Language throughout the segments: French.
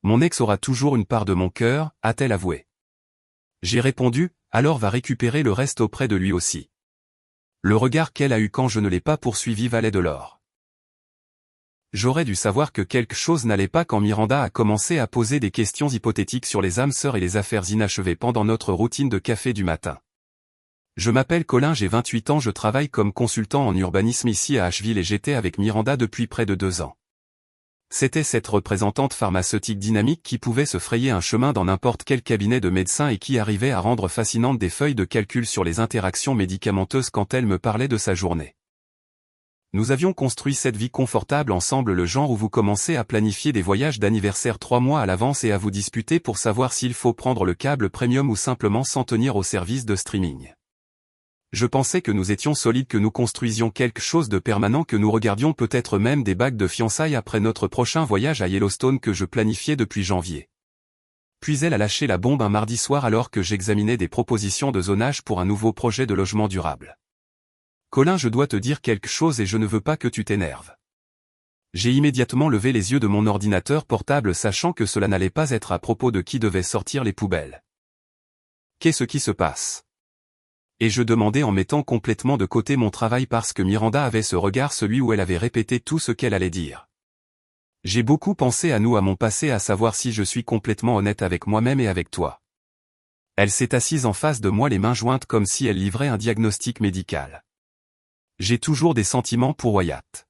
Mon ex aura toujours une part de mon cœur, a-t-elle avoué. J'ai répondu, alors va récupérer le reste auprès de lui aussi. Le regard qu'elle a eu quand je ne l'ai pas poursuivi valait de l'or. J'aurais dû savoir que quelque chose n'allait pas quand Miranda a commencé à poser des questions hypothétiques sur les âmes sœurs et les affaires inachevées pendant notre routine de café du matin. Je m'appelle Colin, j'ai 28 ans, je travaille comme consultant en urbanisme ici à Asheville et j'étais avec Miranda depuis près de 2 ans. C'était cette représentante pharmaceutique dynamique qui pouvait se frayer un chemin dans n'importe quel cabinet de médecin et qui arrivait à rendre fascinantes des feuilles de calcul sur les interactions médicamenteuses quand elle me parlait de sa journée. Nous avions construit cette vie confortable ensemble, le genre où vous commencez à planifier des voyages d'anniversaire 3 mois à l'avance et à vous disputer pour savoir s'il faut prendre le câble premium ou simplement s'en tenir au service de streaming. Je pensais que nous étions solides, que nous construisions quelque chose de permanent, que nous regardions peut-être même des bagues de fiançailles après notre prochain voyage à Yellowstone que je planifiais depuis janvier. Puis elle a lâché la bombe un mardi soir alors que j'examinais des propositions de zonage pour un nouveau projet de logement durable. Colin, je dois te dire quelque chose et je ne veux pas que tu t'énerves. J'ai immédiatement levé les yeux de mon ordinateur portable sachant que cela n'allait pas être à propos de qui devait sortir les poubelles. Qu'est-ce qui se passe ? Et je demandais en mettant complètement de côté mon travail parce que Miranda avait ce regard, celui où elle avait répété tout ce qu'elle allait dire. J'ai beaucoup pensé à nous, à mon passé, à savoir si je suis complètement honnête avec moi-même et avec toi. Elle s'est assise en face de moi, les mains jointes comme si elle livrait un diagnostic médical. J'ai toujours des sentiments pour Wyatt.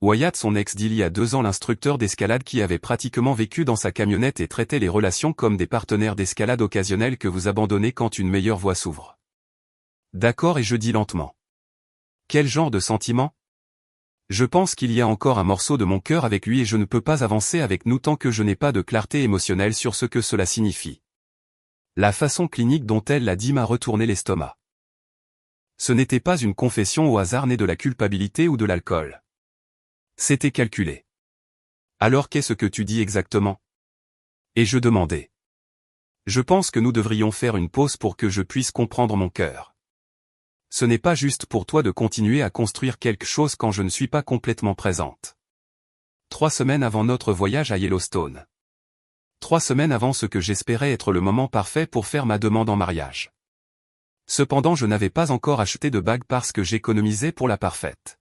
Wyatt, son ex d'il y a 2 ans, l'instructeur d'escalade qui avait pratiquement vécu dans sa camionnette et traitait les relations comme des partenaires d'escalade occasionnels que vous abandonnez quand une meilleure voie s'ouvre. D'accord, et je dis lentement. Quel genre de sentiment ? Je pense qu'il y a encore un morceau de mon cœur avec lui et je ne peux pas avancer avec nous tant que je n'ai pas de clarté émotionnelle sur ce que cela signifie. La façon clinique dont elle l'a dit m'a retourné l'estomac. Ce n'était pas une confession au hasard née de la culpabilité ou de l'alcool. C'était calculé. Alors qu'est-ce que tu dis exactement ? Et je demandais. Je pense que nous devrions faire une pause pour que je puisse comprendre mon cœur. Ce n'est pas juste pour toi de continuer à construire quelque chose quand je ne suis pas complètement présente. 3 semaines avant notre voyage à Yellowstone. 3 semaines avant ce que j'espérais être le moment parfait pour faire ma demande en mariage. Cependant, je n'avais pas encore acheté de bague parce que j'économisais pour la parfaite.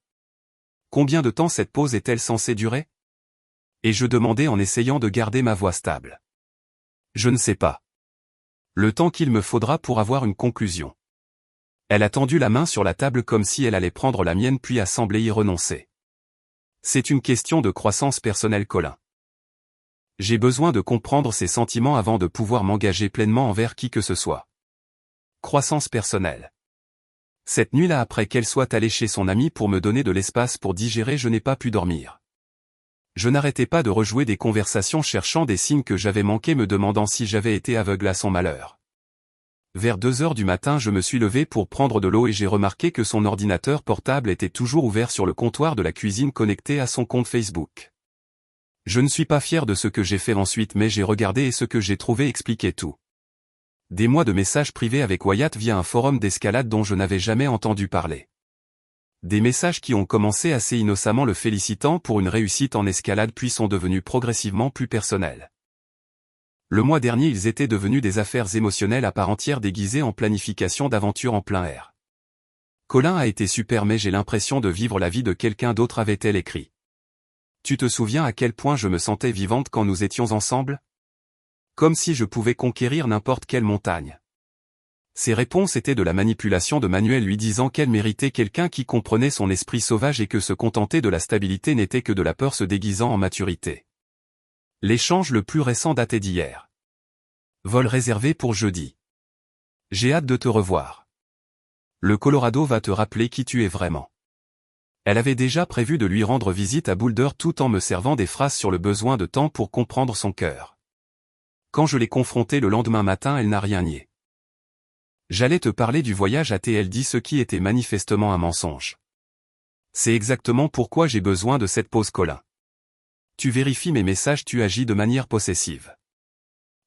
Combien de temps cette pause est-elle censée durer ? Et je demandais en essayant de garder ma voix stable. Je ne sais pas. Le temps qu'il me faudra pour avoir une conclusion. Elle a tendu la main sur la table comme si elle allait prendre la mienne puis a semblé y renoncer. C'est une question de croissance personnelle, Colin. J'ai besoin de comprendre ses sentiments avant de pouvoir m'engager pleinement envers qui que ce soit. Croissance personnelle. Cette nuit-là, après qu'elle soit allée chez son amie pour me donner de l'espace pour digérer, je n'ai pas pu dormir. Je n'arrêtais pas de rejouer des conversations cherchant des signes que j'avais manqués, me demandant si j'avais été aveugle à son malheur. Vers 2 heures du matin, je me suis levé pour prendre de l'eau et j'ai remarqué que son ordinateur portable était toujours ouvert sur le comptoir de la cuisine connecté à son compte Facebook. Je ne suis pas fier de ce que j'ai fait ensuite, mais j'ai regardé et ce que j'ai trouvé expliquait tout. Des mois de messages privés avec Wyatt via un forum d'escalade dont je n'avais jamais entendu parler. Des messages qui ont commencé assez innocemment le félicitant pour une réussite en escalade puis sont devenus progressivement plus personnels. Le mois dernier, ils étaient devenus des affaires émotionnelles à part entière déguisées en planification d'aventure en plein air. Colin a été super, mais j'ai l'impression de vivre la vie de quelqu'un d'autre, avait-elle écrit. Tu te souviens à quel point je me sentais vivante quand nous étions ensemble ? Comme si je pouvais conquérir n'importe quelle montagne. Ses réponses étaient de la manipulation de Manuel lui disant qu'elle méritait quelqu'un qui comprenait son esprit sauvage et que se contenter de la stabilité n'était que de la peur se déguisant en maturité. L'échange le plus récent datait d'hier. Vol réservé pour jeudi. J'ai hâte de te revoir. Le Colorado va te rappeler qui tu es vraiment. Elle avait déjà prévu de lui rendre visite à Boulder tout en me servant des phrases sur le besoin de temps pour comprendre son cœur. Quand je l'ai confrontée le lendemain matin, elle n'a rien nié. J'allais te parler du voyage a-t-elle dit, ce qui était manifestement un mensonge. C'est exactement pourquoi j'ai besoin de cette pause, Colin. Tu vérifies mes messages, tu agis de manière possessive.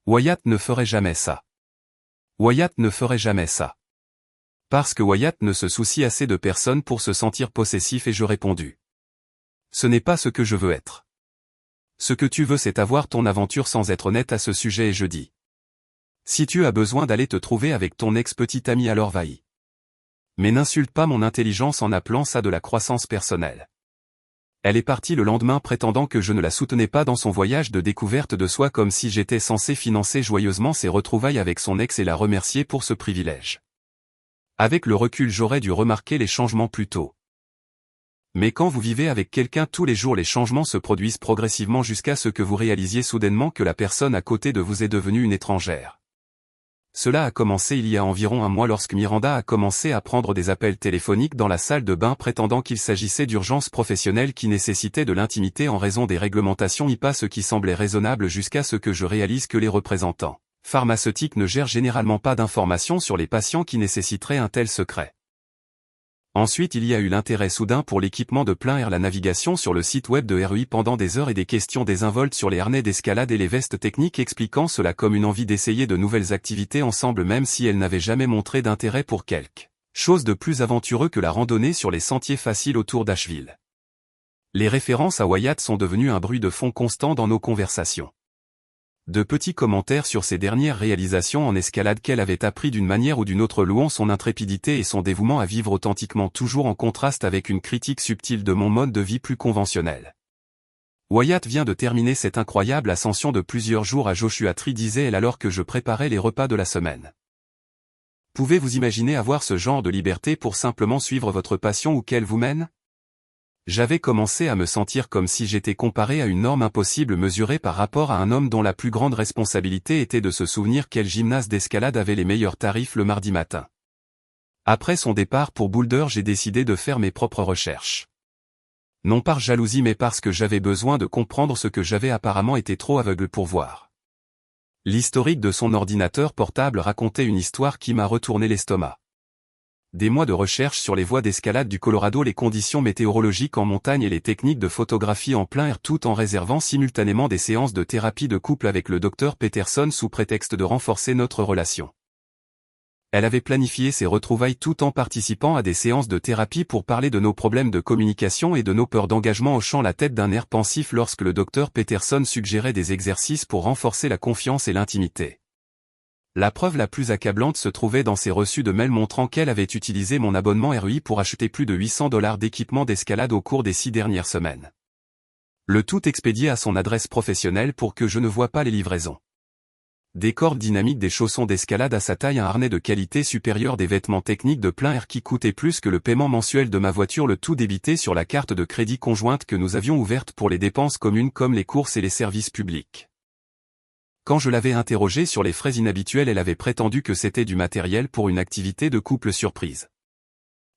Wyatt ne ferait jamais ça. Wyatt ne ferait jamais ça. Parce que Wyatt ne se soucie assez de personne pour se sentir possessif et je répondu. Ce n'est pas ce que je veux être. Ce que tu veux c'est avoir ton aventure sans être honnête à ce sujet et je dis. Si tu as besoin d'aller te trouver avec ton ex-petit ami alors vas-y. Mais n'insulte pas mon intelligence en appelant ça de la croissance personnelle. Elle est partie le lendemain prétendant que je ne la soutenais pas dans son voyage de découverte de soi comme si j'étais censé financer joyeusement ses retrouvailles avec son ex et la remercier pour ce privilège. Avec le recul j'aurais dû remarquer les changements plus tôt. Mais quand vous vivez avec quelqu'un tous les jours les changements se produisent progressivement jusqu'à ce que vous réalisiez soudainement que la personne à côté de vous est devenue une étrangère. Cela a commencé il y a environ un mois lorsque Miranda a commencé à prendre des appels téléphoniques dans la salle de bain prétendant qu'il s'agissait d'urgences professionnelles qui nécessitaient de l'intimité en raison des réglementations IPA, ce qui semblait raisonnable jusqu'à ce que je réalise que les représentants pharmaceutiques ne gèrent généralement pas d'informations sur les patients qui nécessiteraient un tel secret. Ensuite il y a eu l'intérêt soudain pour l'équipement de plein air, la navigation sur le site web de RUI pendant des heures et des questions désinvoltes sur les harnais d'escalade et les vestes techniques expliquant cela comme une envie d'essayer de nouvelles activités ensemble même si elles n'avaient jamais montré d'intérêt pour quelque chose de plus aventureux que la randonnée sur les sentiers faciles autour d'Asheville. Les références à Wyatt sont devenues un bruit de fond constant dans nos conversations. De petits commentaires sur ses dernières réalisations en escalade qu'elle avait appris d'une manière ou d'une autre louant son intrépidité et son dévouement à vivre authentiquement toujours en contraste avec une critique subtile de mon mode de vie plus conventionnel. Wyatt vient de terminer cette incroyable ascension de plusieurs jours à Joshua Tree, disait-elle alors que je préparais les repas de la semaine. Pouvez-vous imaginer avoir ce genre de liberté pour simplement suivre votre passion où qu'elle vous mène ? J'avais commencé à me sentir comme si j'étais comparé à une norme impossible mesurée par rapport à un homme dont la plus grande responsabilité était de se souvenir quel gymnase d'escalade avait les meilleurs tarifs le mardi matin. Après son départ pour Boulder, j'ai décidé de faire mes propres recherches. Non par jalousie mais parce que j'avais besoin de comprendre ce que j'avais apparemment été trop aveugle pour voir. L'historique de son ordinateur portable racontait une histoire qui m'a retourné l'estomac. Des mois de recherche sur les voies d'escalade du Colorado, les conditions météorologiques en montagne et les techniques de photographie en plein air, tout en réservant simultanément des séances de thérapie de couple avec le Dr Peterson sous prétexte de renforcer notre relation. Elle avait planifié ses retrouvailles tout en participant à des séances de thérapie pour parler de nos problèmes de communication et de nos peurs d'engagement, hochant la tête d'un air pensif lorsque le Dr Peterson suggérait des exercices pour renforcer la confiance et l'intimité. La preuve la plus accablante se trouvait dans ses reçus de mail montrant qu'elle avait utilisé mon abonnement RUI pour acheter plus de $800 d'équipement d'escalade au cours des 6 dernières semaines. Le tout expédié à son adresse professionnelle pour que je ne voie pas les livraisons. Des cordes dynamiques, des chaussons d'escalade à sa taille, un harnais de qualité supérieure, des vêtements techniques de plein air qui coûtaient plus que le paiement mensuel de ma voiture, le tout débité sur la carte de crédit conjointe que nous avions ouverte pour les dépenses communes comme les courses et les services publics. Quand je l'avais interrogée sur les frais inhabituels, elle avait prétendu que c'était du matériel pour une activité de couple surprise.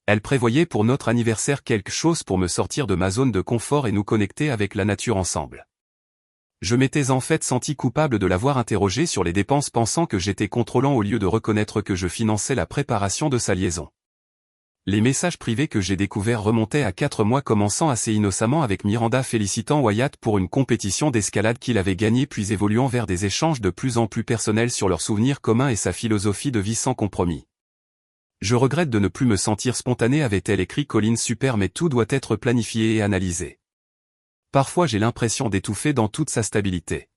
Elle prévoyait pour notre anniversaire quelque chose pour me sortir de ma zone de confort et nous connecter avec la nature ensemble. Je m'étais en fait senti coupable de l'avoir interrogée sur les dépenses, pensant que j'étais contrôlant au lieu de reconnaître que je finançais la préparation de sa liaison. Les messages privés que j'ai découverts remontaient à 4 mois, commençant assez innocemment avec Miranda félicitant Wyatt pour une compétition d'escalade qu'il avait gagnée, puis évoluant vers des échanges de plus en plus personnels sur leurs souvenirs communs et sa philosophie de vie sans compromis. Je regrette de ne plus me sentir spontanée, avait-elle écrit. Colline, super, mais tout doit être planifié et analysé. Parfois j'ai l'impression d'étouffer dans toute sa stabilité.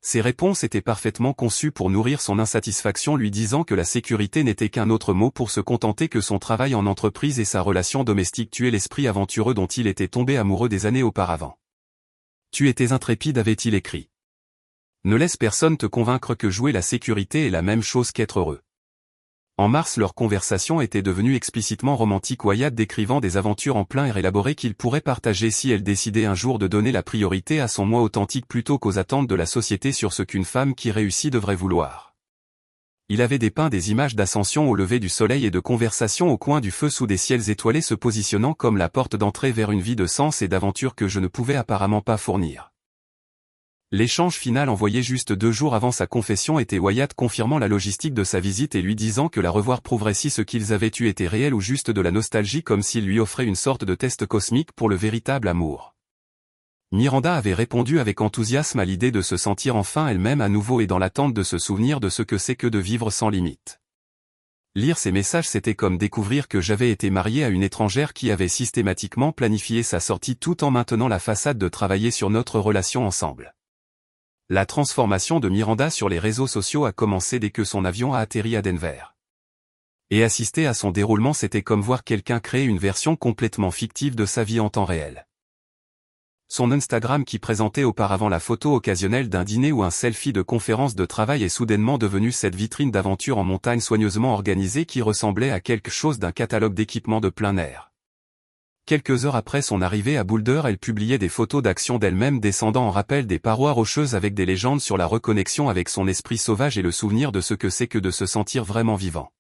Ces réponses étaient parfaitement conçues pour nourrir son insatisfaction, lui disant que la sécurité n'était qu'un autre mot pour se contenter que son travail en entreprise et sa relation domestique tuaient l'esprit aventureux dont il était tombé amoureux des années auparavant. Tu étais intrépide, avait-il écrit. Ne laisse personne te convaincre que jouer la sécurité est la même chose qu'être heureux. En mars, leur conversation était devenue explicitement romantique, Wyatt décrivant des aventures en plein air élaborées qu'il pourrait partager si elle décidait un jour de donner la priorité à son moi authentique plutôt qu'aux attentes de la société sur ce qu'une femme qui réussit devrait vouloir. Il avait dépeint des images d'ascension au lever du soleil et de conversation au coin du feu sous des ciels étoilés, se positionnant comme la porte d'entrée vers une vie de sens et d'aventure que je ne pouvais apparemment pas fournir. L'échange final envoyé juste 2 jours avant sa confession était Wyatt confirmant la logistique de sa visite et lui disant que la revoir prouverait si ce qu'ils avaient eu était réel ou juste de la nostalgie, comme s'il lui offrait une sorte de test cosmique pour le véritable amour. Miranda avait répondu avec enthousiasme à l'idée de se sentir enfin elle-même à nouveau et dans l'attente de se souvenir de ce que c'est que de vivre sans limite. Lire ces messages, c'était comme découvrir que j'avais été marié à une étrangère qui avait systématiquement planifié sa sortie tout en maintenant la façade de travailler sur notre relation ensemble. La transformation de Miranda sur les réseaux sociaux a commencé dès que son avion a atterri à Denver. Et assister à son déroulement, c'était comme voir quelqu'un créer une version complètement fictive de sa vie en temps réel. Son Instagram, qui présentait auparavant la photo occasionnelle d'un dîner ou un selfie de conférence de travail, est soudainement devenu cette vitrine d'aventure en montagne soigneusement organisée qui ressemblait à quelque chose d'un catalogue d'équipements de plein air. Quelques heures après son arrivée à Boulder, elle publiait des photos d'action d'elle-même descendant en rappel des parois rocheuses avec des légendes sur la reconnexion avec son esprit sauvage et le souvenir de ce que c'est que de se sentir vraiment vivant.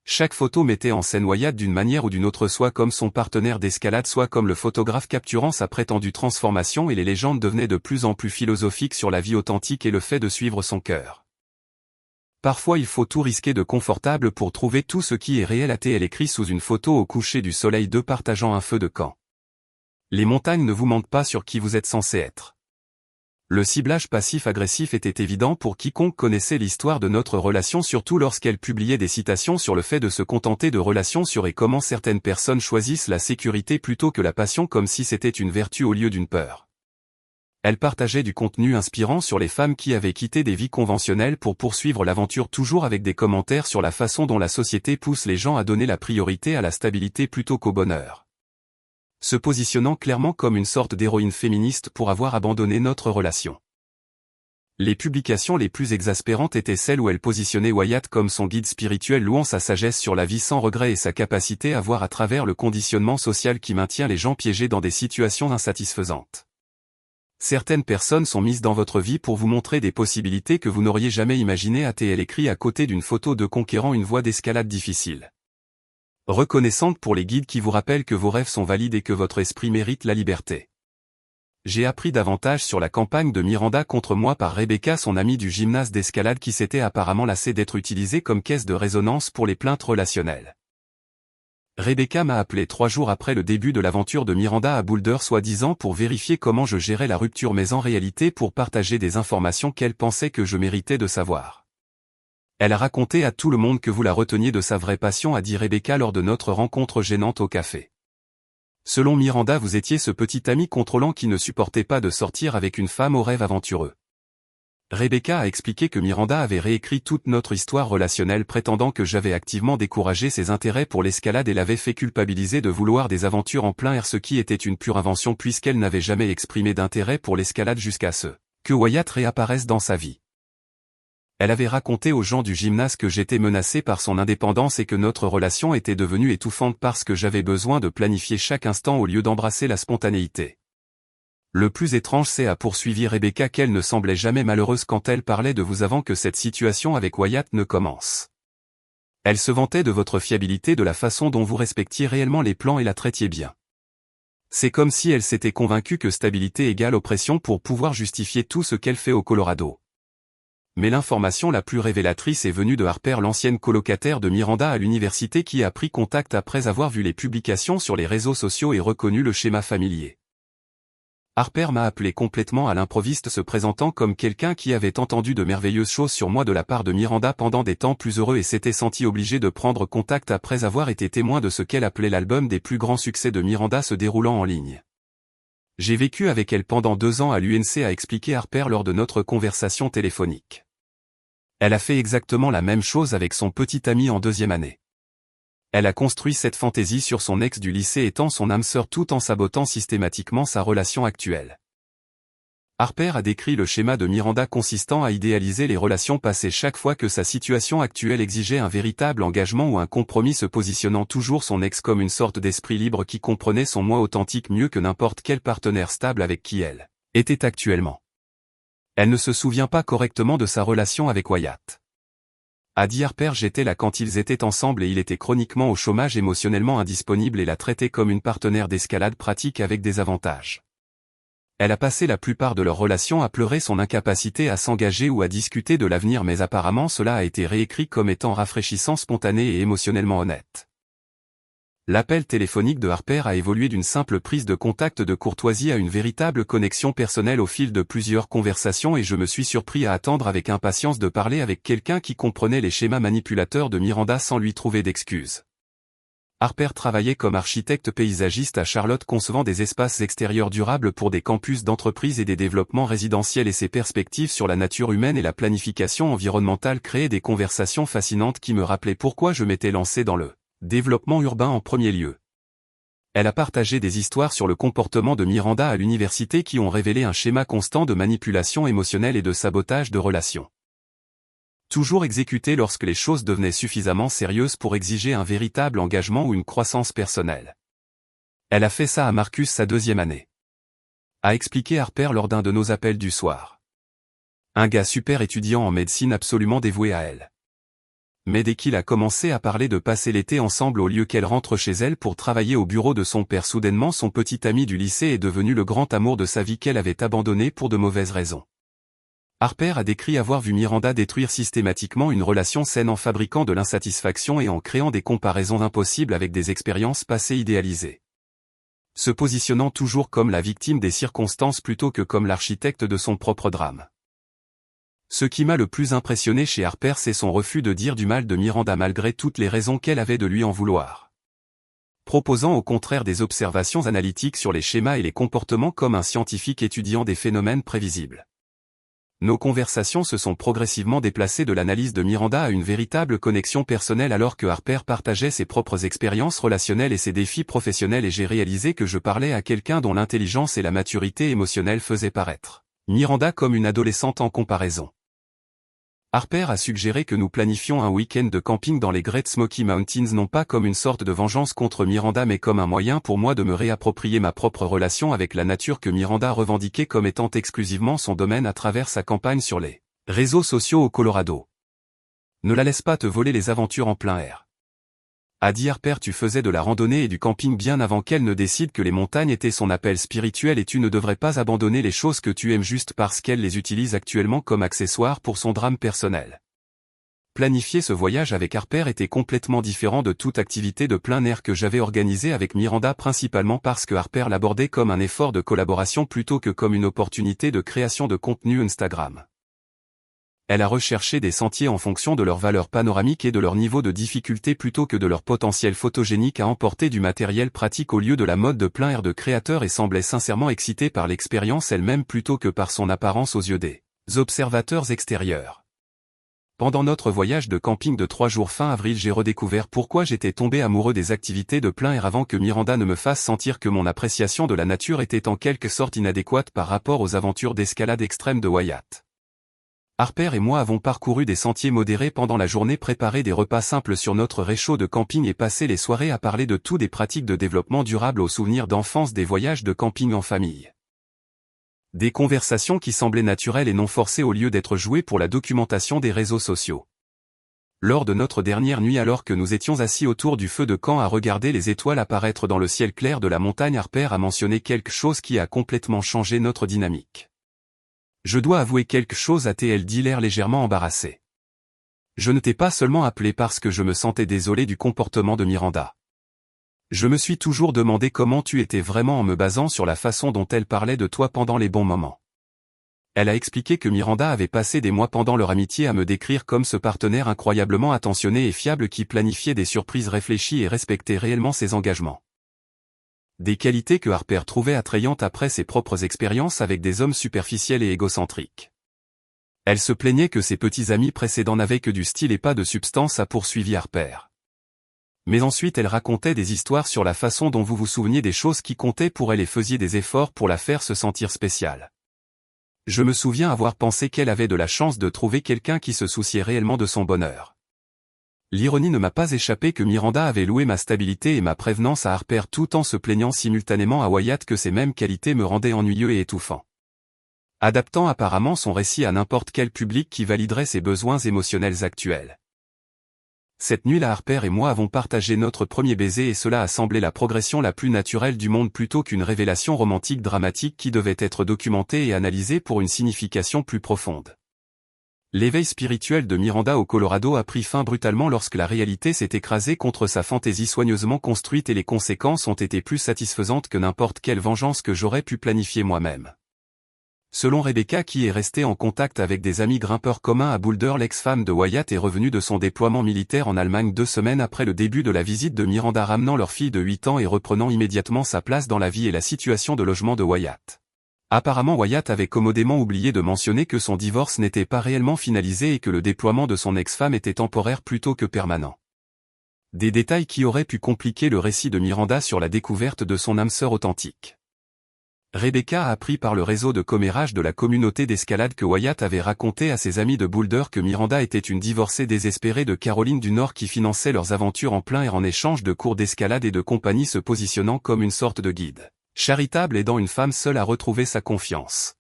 Chaque photo mettait en scène Wyatt d'une manière ou d'une autre, soit comme son partenaire d'escalade, soit comme le photographe capturant sa prétendue transformation, et les légendes devenaient de plus en plus philosophiques sur la vie authentique et le fait de suivre son cœur. Parfois il faut tout risquer de confortable pour trouver tout ce qui est réel, a-t-elle écrit sous une photo au coucher du soleil de partageant un feu de camp. Les montagnes ne vous mentent pas sur qui vous êtes censé être. Le ciblage passif-agressif était évident pour quiconque connaissait l'histoire de notre relation, surtout lorsqu'elle publiait des citations sur le fait de se contenter de relations sûres et comment certaines personnes choisissent la sécurité plutôt que la passion, comme si c'était une vertu au lieu d'une peur. Elle partageait du contenu inspirant sur les femmes qui avaient quitté des vies conventionnelles pour poursuivre l'aventure, toujours avec des commentaires sur la façon dont la société pousse les gens à donner la priorité à la stabilité plutôt qu'au bonheur. Se positionnant clairement comme une sorte d'héroïne féministe pour avoir abandonné notre relation. Les publications les plus exaspérantes étaient celles où elle positionnait Wyatt comme son guide spirituel, louant sa sagesse sur la vie sans regret et sa capacité à voir à travers le conditionnement social qui maintient les gens piégés dans des situations insatisfaisantes. Certaines personnes sont mises dans votre vie pour vous montrer des possibilités que vous n'auriez jamais imaginées, a-t-elle écrit à côté d'une photo de conquérant une voie d'escalade difficile. Reconnaissante pour les guides qui vous rappellent que vos rêves sont valides et que votre esprit mérite la liberté. J'ai appris davantage sur la campagne de Miranda contre moi par Rebecca, son amie du gymnase d'escalade qui s'était apparemment lassée d'être utilisée comme caisse de résonance pour les plaintes relationnelles. Rebecca m'a appelé 3 jours après le début de l'aventure de Miranda à Boulder, soi-disant pour vérifier comment je gérais la rupture, mais en réalité pour partager des informations qu'elle pensait que je méritais de savoir. Elle a raconté à tout le monde que vous la reteniez de sa vraie passion, a dit Rebecca lors de notre rencontre gênante au café. Selon Miranda, vous étiez ce petit ami contrôlant qui ne supportait pas de sortir avec une femme aux rêves aventureux. Rebecca a expliqué que Miranda avait réécrit toute notre histoire relationnelle, prétendant que j'avais activement découragé ses intérêts pour l'escalade et l'avait fait culpabiliser de vouloir des aventures en plein air, ce qui était une pure invention puisqu'elle n'avait jamais exprimé d'intérêt pour l'escalade jusqu'à ce que Wyatt réapparaisse dans sa vie. Elle avait raconté aux gens du gymnase que j'étais menacé par son indépendance et que notre relation était devenue étouffante parce que j'avais besoin de planifier chaque instant au lieu d'embrasser la spontanéité. Le plus étrange, c'est, a poursuivi Rebecca, qu'elle ne semblait jamais malheureuse quand elle parlait de vous avant que cette situation avec Wyatt ne commence. Elle se vantait de votre fiabilité, de la façon dont vous respectiez réellement les plans et la traitiez bien. C'est comme si elle s'était convaincue que stabilité égale oppression pour pouvoir justifier tout ce qu'elle fait au Colorado. Mais l'information la plus révélatrice est venue de Harper, l'ancienne colocataire de Miranda à l'université, qui a pris contact après avoir vu les publications sur les réseaux sociaux et reconnu le schéma familier. Harper m'a appelé complètement à l'improviste, se présentant comme quelqu'un qui avait entendu de merveilleuses choses sur moi de la part de Miranda pendant des temps plus heureux et s'était senti obligé de prendre contact après avoir été témoin de ce qu'elle appelait l'album des plus grands succès de Miranda se déroulant en ligne. J'ai vécu avec elle pendant 2 ans à l'UNC, a expliqué Harper lors de notre conversation téléphonique. Elle a fait exactement la même chose avec son petit ami en 2e année. Elle a construit cette fantaisie sur son ex du lycée étant son âme sœur tout en sabotant systématiquement sa relation actuelle. Harper a décrit le schéma de Miranda consistant à idéaliser les relations passées chaque fois que sa situation actuelle exigeait un véritable engagement ou un compromis, se positionnant toujours son ex comme une sorte d'esprit libre qui comprenait son moi authentique mieux que n'importe quel partenaire stable avec qui elle était actuellement. Elle ne se souvient pas correctement de sa relation avec Wyatt. A dit Harper, j'étais là quand ils étaient ensemble et il était chroniquement au chômage, émotionnellement indisponible et la traitait comme une partenaire d'escalade pratique avec des avantages. Elle a passé la plupart de leur relation à pleurer son incapacité à s'engager ou à discuter de l'avenir, mais apparemment cela a été réécrit comme étant rafraîchissant, spontané et émotionnellement honnête. L'appel téléphonique de Harper a évolué d'une simple prise de contact de courtoisie à une véritable connexion personnelle au fil de plusieurs conversations et je me suis surpris à attendre avec impatience de parler avec quelqu'un qui comprenait les schémas manipulateurs de Miranda sans lui trouver d'excuses. Harper travaillait comme architecte paysagiste à Charlotte concevant des espaces extérieurs durables pour des campus d'entreprise et des développements résidentiels et ses perspectives sur la nature humaine et la planification environnementale créaient des conversations fascinantes qui me rappelaient pourquoi je m'étais lancé dans le développement urbain en premier lieu. Elle a partagé des histoires sur le comportement de Miranda à l'université qui ont révélé un schéma constant de manipulation émotionnelle et de sabotage de relations. Toujours exécuté lorsque les choses devenaient suffisamment sérieuses pour exiger un véritable engagement ou une croissance personnelle. Elle a fait ça à Marcus sa 2e année. A expliqué Harper lors d'un de nos appels du soir. Un gars super étudiant en médecine absolument dévoué à elle. Mais dès qu'il a commencé à parler de passer l'été ensemble au lieu qu'elle rentre chez elle pour travailler au bureau de son père, soudainement son petit ami du lycée est devenu le grand amour de sa vie qu'elle avait abandonné pour de mauvaises raisons. Harper a décrit avoir vu Miranda détruire systématiquement une relation saine en fabriquant de l'insatisfaction et en créant des comparaisons impossibles avec des expériences passées idéalisées. Se positionnant toujours comme la victime des circonstances plutôt que comme l'architecte de son propre drame. Ce qui m'a le plus impressionné chez Harper, c'est son refus de dire du mal de Miranda malgré toutes les raisons qu'elle avait de lui en vouloir. Proposant au contraire des observations analytiques sur les schémas et les comportements comme un scientifique étudiant des phénomènes prévisibles. Nos conversations se sont progressivement déplacées de l'analyse de Miranda à une véritable connexion personnelle alors que Harper partageait ses propres expériences relationnelles et ses défis professionnels et j'ai réalisé que je parlais à quelqu'un dont l'intelligence et la maturité émotionnelle faisaient paraître Miranda comme une adolescente en comparaison. Harper a suggéré que nous planifions un week-end de camping dans les Great Smoky Mountains non pas comme une sorte de vengeance contre Miranda mais comme un moyen pour moi de me réapproprier ma propre relation avec la nature que Miranda revendiquait comme étant exclusivement son domaine à travers sa campagne sur les réseaux sociaux au Colorado. Ne la laisse pas te voler les aventures en plein air. A dit Harper, tu faisais de la randonnée et du camping bien avant qu'elle ne décide que les montagnes étaient son appel spirituel et tu ne devrais pas abandonner les choses que tu aimes juste parce qu'elle les utilise actuellement comme accessoires pour son drame personnel. Planifier ce voyage avec Harper était complètement différent de toute activité de plein air que j'avais organisée avec Miranda principalement parce que Harper l'abordait comme un effort de collaboration plutôt que comme une opportunité de création de contenu Instagram. Elle a recherché des sentiers en fonction de leur valeur panoramique et de leur niveau de difficulté plutôt que de leur potentiel photogénique à emporter du matériel pratique au lieu de la mode de plein air de créateur et semblait sincèrement excitée par l'expérience elle-même plutôt que par son apparence aux yeux des observateurs extérieurs. Pendant notre voyage de camping de 3 jours fin avril, j'ai redécouvert pourquoi j'étais tombé amoureux des activités de plein air avant que Miranda ne me fasse sentir que mon appréciation de la nature était en quelque sorte inadéquate par rapport aux aventures d'escalade extrême de Wyatt. Harper et moi avons parcouru des sentiers modérés pendant la journée, préparé des repas simples sur notre réchaud de camping et passé les soirées à parler de tout des pratiques de développement durable aux souvenirs d'enfance des voyages de camping en famille. Des conversations qui semblaient naturelles et non forcées au lieu d'être jouées pour la documentation des réseaux sociaux. Lors de notre dernière nuit alors que nous étions assis autour du feu de camp à regarder les étoiles apparaître dans le ciel clair de la montagne, Harper a mentionné quelque chose qui a complètement changé notre dynamique. Je dois avouer quelque chose à elle, dit l'air légèrement embarrassé. Je ne t'ai pas seulement appelé parce que je me sentais désolé du comportement de Miranda. Je me suis toujours demandé comment tu étais vraiment en me basant sur la façon dont elle parlait de toi pendant les bons moments. Elle a expliqué que Miranda avait passé des mois pendant leur amitié à me décrire comme ce partenaire incroyablement attentionné et fiable qui planifiait des surprises réfléchies et respectait réellement ses engagements. Des qualités que Harper trouvait attrayantes après ses propres expériences avec des hommes superficiels et égocentriques. Elle se plaignait que ses petits amis précédents n'avaient que du style et pas de substance, a poursuivi Harper. Mais ensuite elle racontait des histoires sur la façon dont vous vous souveniez des choses qui comptaient pour elle et faisiez des efforts pour la faire se sentir spéciale. Je me souviens avoir pensé qu'elle avait de la chance de trouver quelqu'un qui se souciait réellement de son bonheur. L'ironie ne m'a pas échappé que Miranda avait loué ma stabilité et ma prévenance à Harper tout en se plaignant simultanément à Wyatt que ces mêmes qualités me rendaient ennuyeux et étouffant. Adaptant apparemment son récit à n'importe quel public qui validerait ses besoins émotionnels actuels. Cette nuit-là, Harper et moi avons partagé notre premier baiser et cela a semblé la progression la plus naturelle du monde plutôt qu'une révélation romantique dramatique qui devait être documentée et analysée pour une signification plus profonde. L'éveil spirituel de Miranda au Colorado a pris fin brutalement lorsque la réalité s'est écrasée contre sa fantaisie soigneusement construite et les conséquences ont été plus satisfaisantes que n'importe quelle vengeance que j'aurais pu planifier moi-même. Selon Rebecca qui est restée en contact avec des amis grimpeurs communs à Boulder, l'ex-femme de Wyatt est revenue de son déploiement militaire en Allemagne 2 semaines après le début de la visite de Miranda, ramenant leur fille de 8 ans et reprenant immédiatement sa place dans la vie et la situation de logement de Wyatt. Apparemment Wyatt avait commodément oublié de mentionner que son divorce n'était pas réellement finalisé et que le déploiement de son ex-femme était temporaire plutôt que permanent. Des détails qui auraient pu compliquer le récit de Miranda sur la découverte de son âme sœur authentique. Rebecca a appris par le réseau de commérage de la communauté d'escalade que Wyatt avait raconté à ses amis de Boulder que Miranda était une divorcée désespérée de Caroline du Nord qui finançait leurs aventures en plein air en échange de cours d'escalade et de compagnie, se positionnant comme une sorte de guide charitable aidant une femme seule à retrouver sa confiance.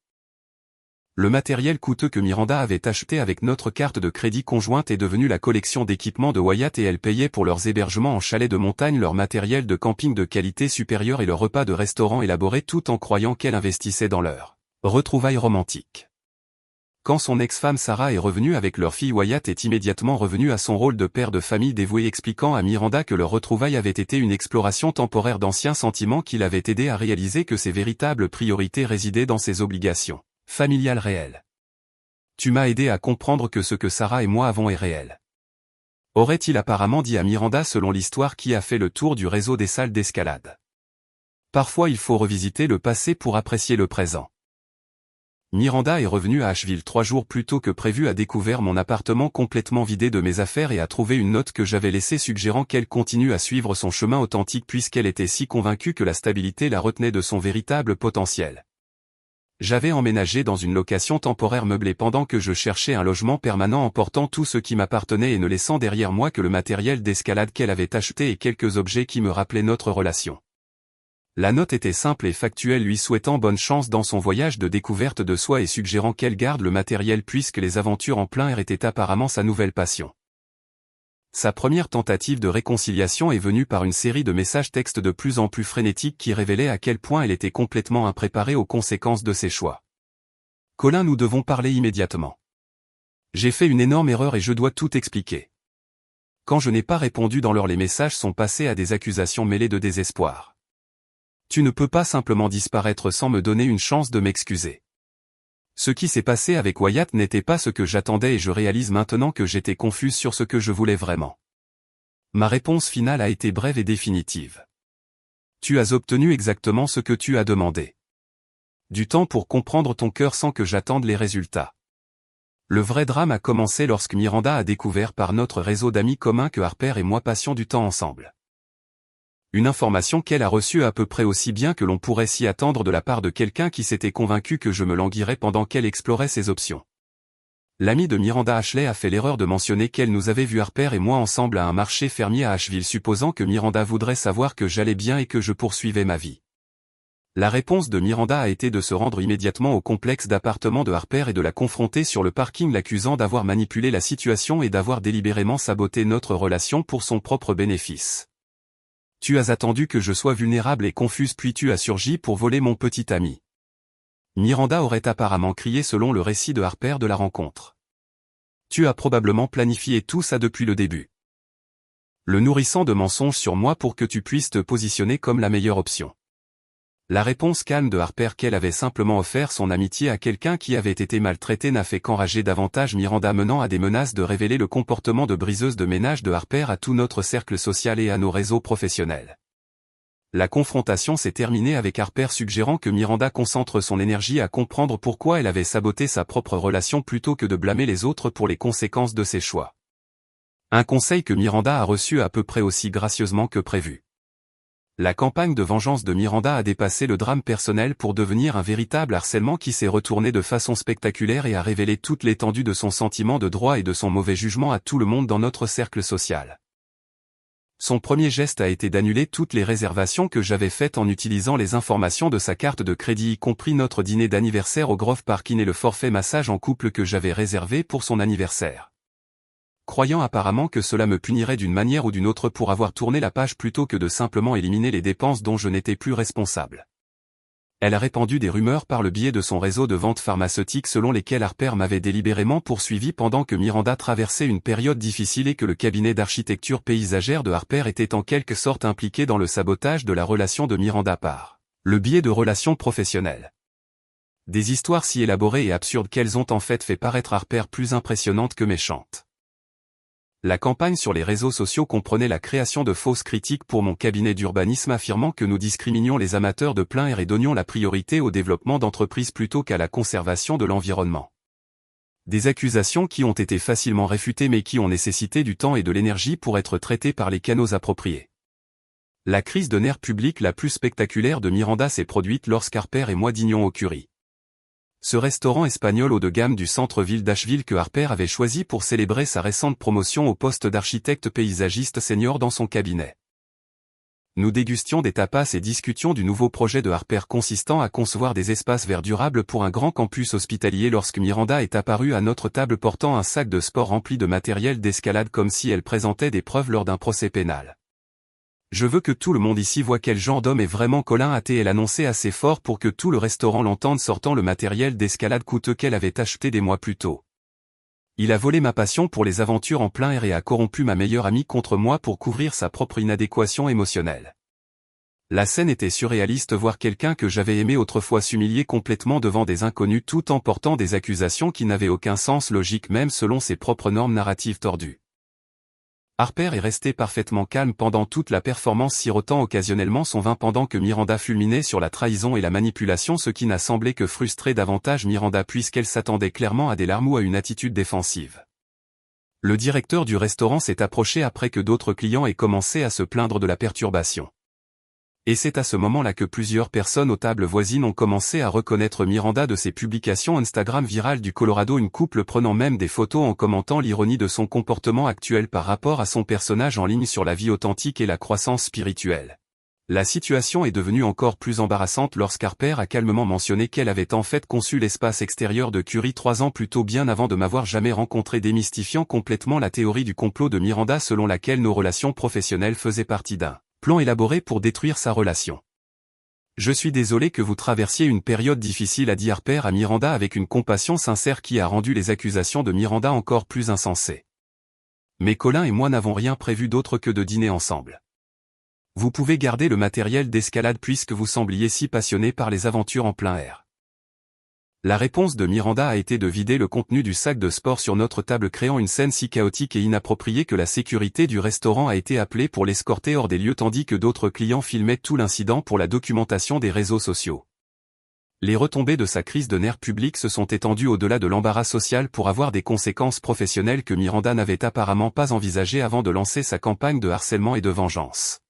Le matériel coûteux que Miranda avait acheté avec notre carte de crédit conjointe est devenu la collection d'équipements de Wyatt et elle payait pour leurs hébergements en chalet de montagne, leur matériel de camping de qualité supérieure et leurs repas de restaurant élaborés, tout en croyant qu'elle investissait dans leur retrouvailles romantiques. Quand son ex-femme Sarah est revenue avec leur fille, Wyatt est immédiatement revenu à son rôle de père de famille dévoué, expliquant à Miranda que leur retrouvaille avait été une exploration temporaire d'anciens sentiments qui l'avaient aidé à réaliser que ses véritables priorités résidaient dans ses obligations familiales réelles. Tu m'as aidé à comprendre que ce que Sarah et moi avons est réel. Aurait-il apparemment dit à Miranda selon l'histoire qui a fait le tour du réseau des salles d'escalade. Parfois il faut revisiter le passé pour apprécier le présent. Miranda est revenue à Asheville 3 jours plus tôt que prévu, a découvert mon appartement complètement vidé de mes affaires et a trouvé une note que j'avais laissée suggérant qu'elle continue à suivre son chemin authentique puisqu'elle était si convaincue que la stabilité la retenait de son véritable potentiel. J'avais emménagé dans une location temporaire meublée pendant que je cherchais un logement permanent, emportant tout ce qui m'appartenait et ne laissant derrière moi que le matériel d'escalade qu'elle avait acheté et quelques objets qui me rappelaient notre relation. La note était simple et factuelle, lui souhaitant bonne chance dans son voyage de découverte de soi et suggérant qu'elle garde le matériel puisque les aventures en plein air étaient apparemment sa nouvelle passion. Sa première tentative de réconciliation est venue par une série de messages textes de plus en plus frénétiques qui révélaient à quel point elle était complètement impréparée aux conséquences de ses choix. Colin, nous devons parler immédiatement. J'ai fait une énorme erreur et je dois tout expliquer. Quand je n'ai pas répondu dans l'heure, les messages sont passés à des accusations mêlées de désespoir. Tu ne peux pas simplement disparaître sans me donner une chance de m'excuser. Ce qui s'est passé avec Wyatt n'était pas ce que j'attendais et je réalise maintenant que j'étais confuse sur ce que je voulais vraiment. Ma réponse finale a été brève et définitive. Tu as obtenu exactement ce que tu as demandé. Du temps pour comprendre ton cœur sans que j'attende les résultats. Le vrai drame a commencé lorsque Miranda a découvert par notre réseau d'amis communs que Harper et moi passions du temps ensemble. Une information qu'elle a reçue à peu près aussi bien que l'on pourrait s'y attendre de la part de quelqu'un qui s'était convaincu que je me languirais pendant qu'elle explorait ses options. L'amie de Miranda, Ashley, a fait l'erreur de mentionner qu'elle nous avait vu Harper et moi ensemble à un marché fermier à Asheville, supposant que Miranda voudrait savoir que j'allais bien et que je poursuivais ma vie. La réponse de Miranda a été de se rendre immédiatement au complexe d'appartements de Harper et de la confronter sur le parking, l'accusant d'avoir manipulé la situation et d'avoir délibérément saboté notre relation pour son propre bénéfice. Tu as attendu que je sois vulnérable et confuse puis tu as surgi pour voler mon petit ami. Miranda aurait apparemment crié selon le récit de Harper de la rencontre. Tu as probablement planifié tout ça depuis le début. Le nourrissant de mensonges sur moi pour que tu puisses te positionner comme la meilleure option. La réponse calme de Harper qu'elle avait simplement offert son amitié à quelqu'un qui avait été maltraité n'a fait qu'enrager davantage Miranda, menant à des menaces de révéler le comportement de briseuse de ménage de Harper à tout notre cercle social et à nos réseaux professionnels. La confrontation s'est terminée avec Harper suggérant que Miranda concentre son énergie à comprendre pourquoi elle avait saboté sa propre relation plutôt que de blâmer les autres pour les conséquences de ses choix. Un conseil que Miranda a reçu à peu près aussi gracieusement que prévu. La campagne de vengeance de Miranda a dépassé le drame personnel pour devenir un véritable harcèlement qui s'est retourné de façon spectaculaire et a révélé toute l'étendue de son sentiment de droit et de son mauvais jugement à tout le monde dans notre cercle social. Son premier geste a été d'annuler toutes les réservations que j'avais faites en utilisant les informations de sa carte de crédit, y compris notre dîner d'anniversaire au Grove Park Inn et le forfait massage en couple que j'avais réservé pour son anniversaire. Croyant apparemment que cela me punirait d'une manière ou d'une autre pour avoir tourné la page plutôt que de simplement éliminer les dépenses dont je n'étais plus responsable. Elle a répandu des rumeurs par le biais de son réseau de vente pharmaceutique selon lesquelles Harper m'avait délibérément poursuivi pendant que Miranda traversait une période difficile et que le cabinet d'architecture paysagère de Harper était en quelque sorte impliqué dans le sabotage de la relation de Miranda par le biais de relations professionnelles. Des histoires si élaborées et absurdes qu'elles ont en fait paraître Harper plus impressionnante que méchante. La campagne sur les réseaux sociaux comprenait la création de fausses critiques pour mon cabinet d'urbanisme affirmant que nous discriminions les amateurs de plein air et donnions la priorité au développement d'entreprises plutôt qu'à la conservation de l'environnement. Des accusations qui ont été facilement réfutées mais qui ont nécessité du temps et de l'énergie pour être traitées par les canaux appropriés. La crise de nerfs publics la plus spectaculaire de Miranda s'est produite lorsqu'Harper et moi dînions au Curry. Ce restaurant espagnol haut de gamme du centre-ville d'Asheville que Harper avait choisi pour célébrer sa récente promotion au poste d'architecte paysagiste senior dans son cabinet. Nous dégustions des tapas et discutions du nouveau projet de Harper consistant à concevoir des espaces verts durables pour un grand campus hospitalier lorsque Miranda est apparue à notre table portant un sac de sport rempli de matériel d'escalade comme si elle présentait des preuves lors d'un procès pénal. Je veux que tout le monde ici voit quel genre d'homme est vraiment Colin, a-t-elle annoncé assez fort pour que tout le restaurant l'entende sortant le matériel d'escalade coûteux qu'elle avait acheté des mois plus tôt. Il a volé ma passion pour les aventures en plein air et a corrompu ma meilleure amie contre moi pour couvrir sa propre inadéquation émotionnelle. La scène était surréaliste, voir quelqu'un que j'avais aimé autrefois s'humilier complètement devant des inconnus tout en portant des accusations qui n'avaient aucun sens logique même selon ses propres normes narratives tordues. Harper est resté parfaitement calme pendant toute la performance, sirotant occasionnellement son vin pendant que Miranda fulminait sur la trahison et la manipulation, ce qui n'a semblé que frustrer davantage Miranda puisqu'elle s'attendait clairement à des larmes ou à une attitude défensive. Le directeur du restaurant s'est approché après que d'autres clients aient commencé à se plaindre de la perturbation. Et c'est à ce moment-là que plusieurs personnes aux tables voisines ont commencé à reconnaître Miranda de ses publications Instagram virales du Colorado, une couple prenant même des photos en commentant l'ironie de son comportement actuel par rapport à son personnage en ligne sur la vie authentique et la croissance spirituelle. La situation est devenue encore plus embarrassante lorsqu'Harper a calmement mentionné qu'elle avait en fait conçu l'espace extérieur de Curry 3 ans plus tôt, bien avant de m'avoir jamais rencontré, démystifiant complètement la théorie du complot de Miranda selon laquelle nos relations professionnelles faisaient partie d'un plan élaboré pour détruire sa relation. Je suis désolé que vous traversiez une période difficile, a dit Harper à Miranda avec une compassion sincère qui a rendu les accusations de Miranda encore plus insensées. Mais Colin et moi n'avons rien prévu d'autre que de dîner ensemble. Vous pouvez garder le matériel d'escalade puisque vous sembliez si passionné par les aventures en plein air. La réponse de Miranda a été de vider le contenu du sac de sport sur notre table, créant une scène si chaotique et inappropriée que la sécurité du restaurant a été appelée pour l'escorter hors des lieux tandis que d'autres clients filmaient tout l'incident pour la documentation des réseaux sociaux. Les retombées de sa crise de nerfs publics se sont étendues au-delà de l'embarras social pour avoir des conséquences professionnelles que Miranda n'avait apparemment pas envisagées avant de lancer sa campagne de harcèlement et de vengeance.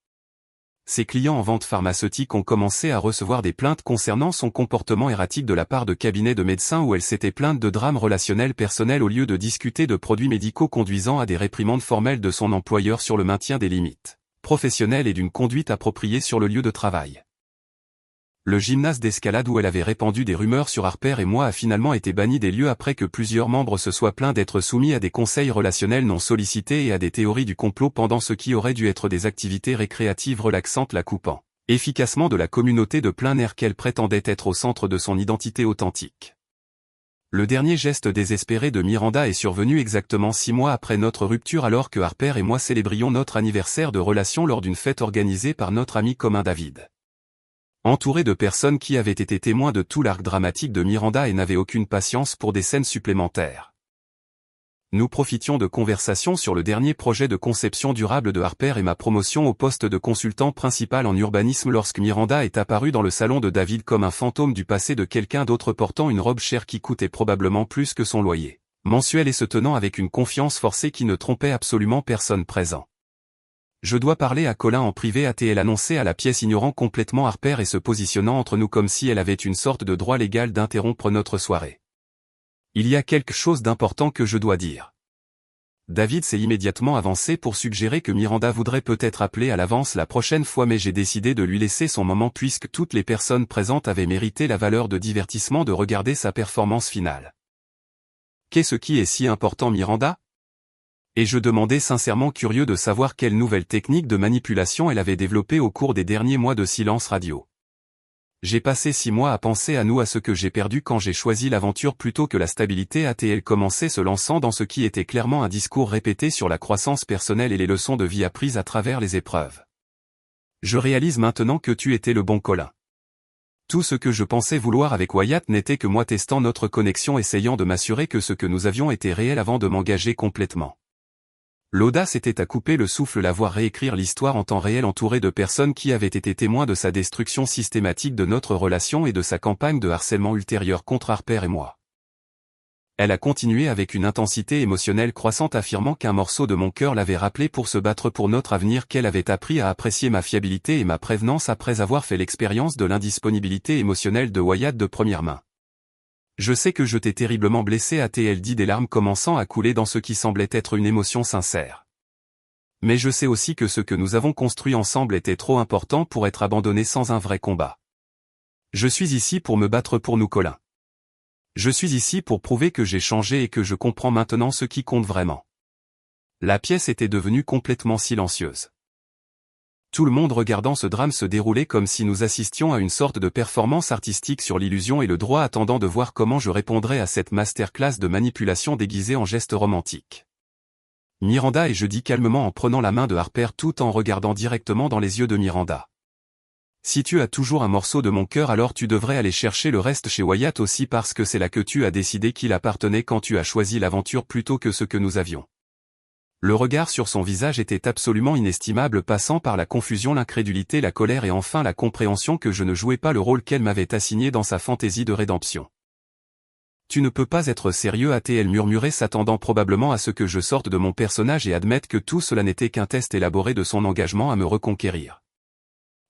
Ses clients en vente pharmaceutique ont commencé à recevoir des plaintes concernant son comportement erratique de la part de cabinets de médecins où elle s'était plainte de drames relationnels personnels au lieu de discuter de produits médicaux, conduisant à des réprimandes formelles de son employeur sur le maintien des limites professionnelles et d'une conduite appropriée sur le lieu de travail. Le gymnase d'escalade où elle avait répandu des rumeurs sur Harper et moi a finalement été banni des lieux après que plusieurs membres se soient plaints d'être soumis à des conseils relationnels non sollicités et à des théories du complot pendant ce qui aurait dû être des activités récréatives relaxantes, la coupant efficacement de la communauté de plein air qu'elle prétendait être au centre de son identité authentique. Le dernier geste désespéré de Miranda est survenu exactement 6 mois après notre rupture, alors que Harper et moi célébrions notre anniversaire de relation lors d'une fête organisée par notre ami commun David. Entouré de personnes qui avaient été témoins de tout l'arc dramatique de Miranda et n'avaient aucune patience pour des scènes supplémentaires. Nous profitions de conversations sur le dernier projet de conception durable de Harper et ma promotion au poste de consultant principal en urbanisme lorsque Miranda est apparue dans le salon de David comme un fantôme du passé de quelqu'un d'autre, portant une robe chère qui coûtait probablement plus que son loyer mensuel et se tenant avec une confiance forcée qui ne trompait absolument personne présent. Je dois parler à Colin en privé, a-t-elle annoncé à la pièce, ignorant complètement Harper et se positionnant entre nous comme si elle avait une sorte de droit légal d'interrompre notre soirée. Il y a quelque chose d'important que je dois dire. David s'est immédiatement avancé pour suggérer que Miranda voudrait peut-être appeler à l'avance la prochaine fois, mais j'ai décidé de lui laisser son moment puisque toutes les personnes présentes avaient mérité la valeur de divertissement de regarder sa performance finale. Qu'est-ce qui est si important, Miranda ? Et je demandais sincèrement curieux de savoir quelle nouvelle technique de manipulation elle avait développée au cours des derniers mois de silence radio. J'ai passé 6 mois à penser à nous, à ce que j'ai perdu quand j'ai choisi l'aventure plutôt que la stabilité. A-t-elle commencé se lançant dans ce qui était clairement un discours répété sur la croissance personnelle et les leçons de vie apprises à travers les épreuves. Je réalise maintenant que tu étais le bon Colin. Tout ce que je pensais vouloir avec Wyatt n'était que moi testant notre connexion, essayant de m'assurer que ce que nous avions était réel avant de m'engager complètement. L'audace était à couper le souffle, la voir réécrire l'histoire en temps réel entourée de personnes qui avaient été témoins de sa destruction systématique de notre relation et de sa campagne de harcèlement ultérieure contre Harper et moi. Elle a continué avec une intensité émotionnelle croissante, affirmant qu'un morceau de mon cœur l'avait rappelé pour se battre pour notre avenir, qu'elle avait appris à apprécier ma fiabilité et ma prévenance après avoir fait l'expérience de l'indisponibilité émotionnelle de Wyatt de première main. Je sais que je t'ai terriblement blessé, a-t-elle dit, des larmes commençant à couler dans ce qui semblait être une émotion sincère. Mais je sais aussi que ce que nous avons construit ensemble était trop important pour être abandonné sans un vrai combat. Je suis ici pour me battre pour nous, Colin. Je suis ici pour prouver que j'ai changé et que je comprends maintenant ce qui compte vraiment. La pièce était devenue complètement silencieuse. Tout le monde regardant ce drame se dérouler comme si nous assistions à une sorte de performance artistique sur l'illusion et le droit, attendant de voir comment je répondrais à cette masterclass de manipulation déguisée en gestes romantiques. Miranda, et je dis calmement en prenant la main de Harper tout en regardant directement dans les yeux de Miranda. Si tu as toujours un morceau de mon cœur, alors tu devrais aller chercher le reste chez Wyatt aussi, parce que c'est là que tu as décidé qu'il appartenait quand tu as choisi l'aventure plutôt que ce que nous avions. Le regard sur son visage était absolument inestimable, passant par la confusion, l'incrédulité, la colère et enfin la compréhension que je ne jouais pas le rôle qu'elle m'avait assigné dans sa fantaisie de rédemption. Tu ne peux pas être sérieux, a-t-elle murmuré, s'attendant probablement à ce que je sorte de mon personnage et admette que tout cela n'était qu'un test élaboré de son engagement à me reconquérir.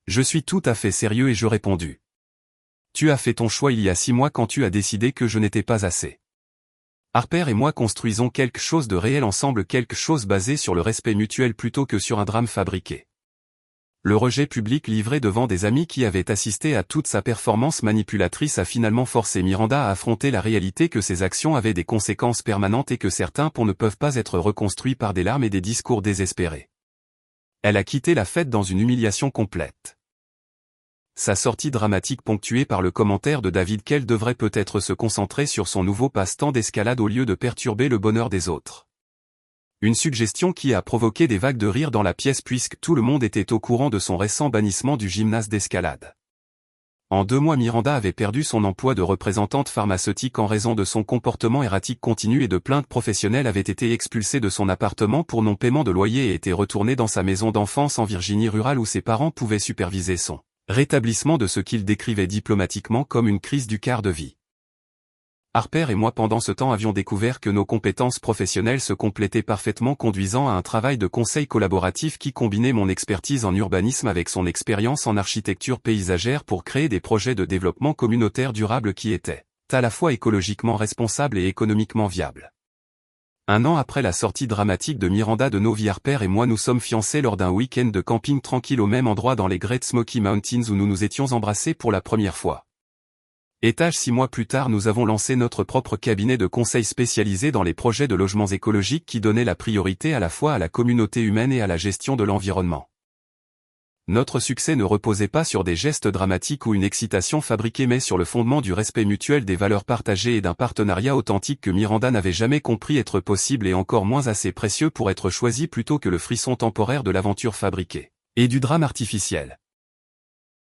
Je suis tout à fait sérieux, et je répondis. Tu as fait ton choix il y a 6 mois quand tu as décidé que je n'étais pas assez. Harper et moi construisons quelque chose de réel ensemble, quelque chose basé sur le respect mutuel plutôt que sur un drame fabriqué. Le rejet public livré devant des amis qui avaient assisté à toute sa performance manipulatrice a finalement forcé Miranda à affronter la réalité que ses actions avaient des conséquences permanentes et que certains ponts ne peuvent pas être reconstruits par des larmes et des discours désespérés. Elle a quitté la fête dans une humiliation complète. Sa sortie dramatique ponctuée par le commentaire de David qu'elle devrait peut-être se concentrer sur son nouveau passe-temps d'escalade au lieu de perturber le bonheur des autres. Une suggestion qui a provoqué des vagues de rire dans la pièce puisque tout le monde était au courant de son récent bannissement du gymnase d'escalade. En 2 mois, Miranda avait perdu son emploi de représentante pharmaceutique en raison de son comportement erratique continu et de plaintes professionnelles, avait été expulsée de son appartement pour non-paiement de loyer et était retournée dans sa maison d'enfance en Virginie rurale où ses parents pouvaient superviser son rétablissement de ce qu'il décrivait diplomatiquement comme une crise du quart de vie. Harper et moi pendant ce temps avions découvert que nos compétences professionnelles se complétaient parfaitement, conduisant à un travail de conseil collaboratif qui combinait mon expertise en urbanisme avec son expérience en architecture paysagère pour créer des projets de développement communautaire durable qui étaient à la fois écologiquement responsables et économiquement viables. 1 an après la sortie dramatique de Miranda de nos vies, Harper et moi nous sommes fiancés lors d'un week-end de camping tranquille au même endroit dans les Great Smoky Mountains où nous nous étions embrassés pour la première fois. 6 mois plus tard, nous avons lancé notre propre cabinet de conseil spécialisé dans les projets de logements écologiques qui donnait la priorité à la fois à la communauté humaine et à la gestion de l'environnement. Notre succès ne reposait pas sur des gestes dramatiques ou une excitation fabriquée mais sur le fondement du respect mutuel, des valeurs partagées et d'un partenariat authentique que Miranda n'avait jamais compris être possible et encore moins assez précieux pour être choisi plutôt que le frisson temporaire de l'aventure fabriquée et du drame artificiel.